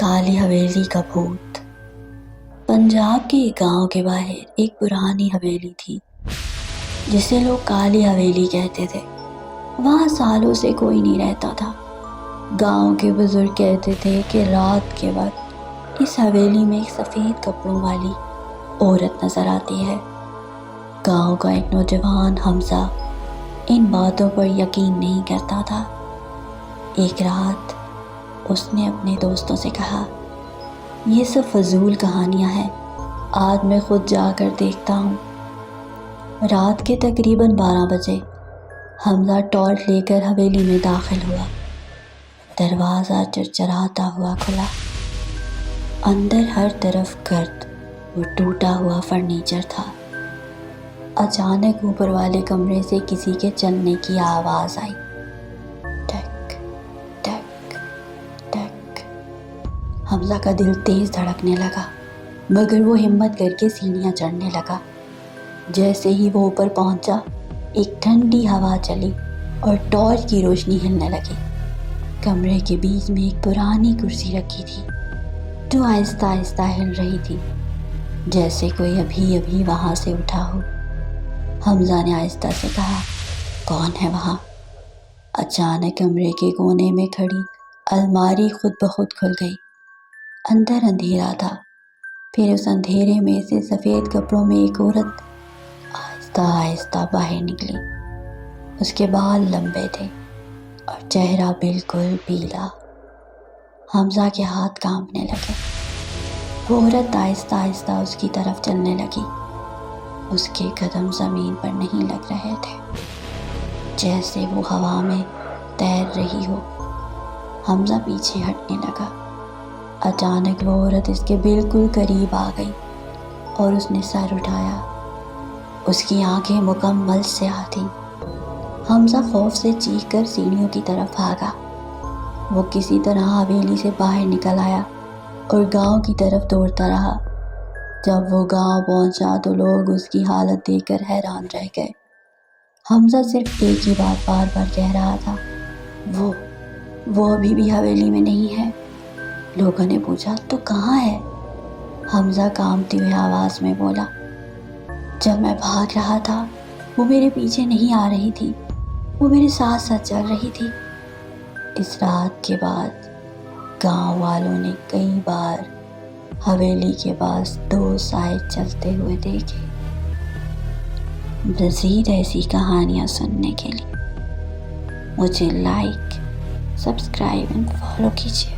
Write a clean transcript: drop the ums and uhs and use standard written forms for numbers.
کالی حویلی کا بھوت۔ پنجاب کے ایک گاؤں کے باہر ایک پرانی حویلی تھی جسے لوگ کالی حویلی کہتے تھے۔ وہاں سالوں سے کوئی نہیں رہتا تھا۔ گاؤں کے بزرگ کہتے تھے کہ رات کے وقت اس حویلی میں ایک سفید کپڑوں والی عورت نظر آتی ہے۔ گاؤں کا ایک نوجوان حمزہ ان باتوں پر یقین نہیں کرتا تھا۔ ایک رات اس نے اپنے دوستوں سے کہا، یہ سب فضول کہانیاں ہیں، آج میں خود جا کر دیکھتا ہوں۔ رات کے تقریباً 12 بجے حمزہ ٹارچ لے کر حویلی میں داخل ہوا۔ دروازہ چرچراتا ہوا کھلا۔ اندر ہر طرف گرد اور ٹوٹا ہوا فرنیچر تھا۔ اچانک اوپر والے کمرے سے کسی کے چلنے کی آواز آئی، ٹک ٹک ٹک۔ حمزہ کا دل تیز دھڑکنے لگا، مگر وہ ہمت کر کے سیڑھیاں چڑھنے لگا۔ جیسے ہی وہ اوپر پہنچا، ایک ٹھنڈی ہوا چلی اور ٹارچ کی روشنی ہلنے لگی۔ کمرے کے بیچ میں ایک پرانی کرسی رکھی تھی جو آہستہ آہستہ ہل رہی تھی، جیسے کوئی ابھی ابھی وہاں سے اٹھا ہو۔ حمزہ نے آہستہ سے کہا، کون ہے وہاں؟ اچانک کمرے کے کونے میں کھڑی الماری خود بخود کھل گئی۔ اندر اندھیرا تھا۔ پھر اس اندھیرے میں سے سفید کپڑوں میں ایک عورت آہستہ آہستہ باہر نکلی۔ اس کے بال لمبے تھے اور چہرہ بالکل پیلا۔ حمزہ کے ہاتھ کانپنے لگے۔ وہ عورت آہستہ آہستہ اس کی طرف چلنے لگی۔ اس کے قدم زمین پر نہیں لگ رہے تھے، جیسے وہ ہوا میں تیر رہی ہو۔ حمزہ پیچھے ہٹنے لگا۔ اچانک وہ عورت اس کے بالکل قریب آ گئی اور اس نے سر اٹھایا۔ اس کی آنکھیں مکمل سیاہ تھیں۔ حمزہ خوف سے چیخ کر سیڑھیوں کی طرف بھاگا۔ وہ کسی طرح حویلی سے باہر نکل آیا اور گاؤں کی طرف دوڑتا رہا۔ جب وہ گاؤں پہنچا تو لوگ اس کی حالت دیکھ کر حیران رہ گئے۔ حمزہ صرف ایک ہی بات بار بار کہہ رہا تھا، وہ ابھی بھی حویلی میں نہیں ہے۔ لوگوں نے پوچھا، تو کہاں ہے؟ حمزہ کانپتی ہوئی آواز میں بولا، جب میں بھاگ رہا تھا وہ میرے پیچھے نہیں آ رہی تھی، وہ میرے ساتھ ساتھ چل رہی تھی۔ اس رات کے بعد گاؤں والوں نے کئی بار حویلی کے پاس 2 سائے چلتے ہوئے دیکھے۔ مزید ایسی کہانیاں سننے کے لیے مجھے لائک، سبسکرائب اور فالو کیجیے۔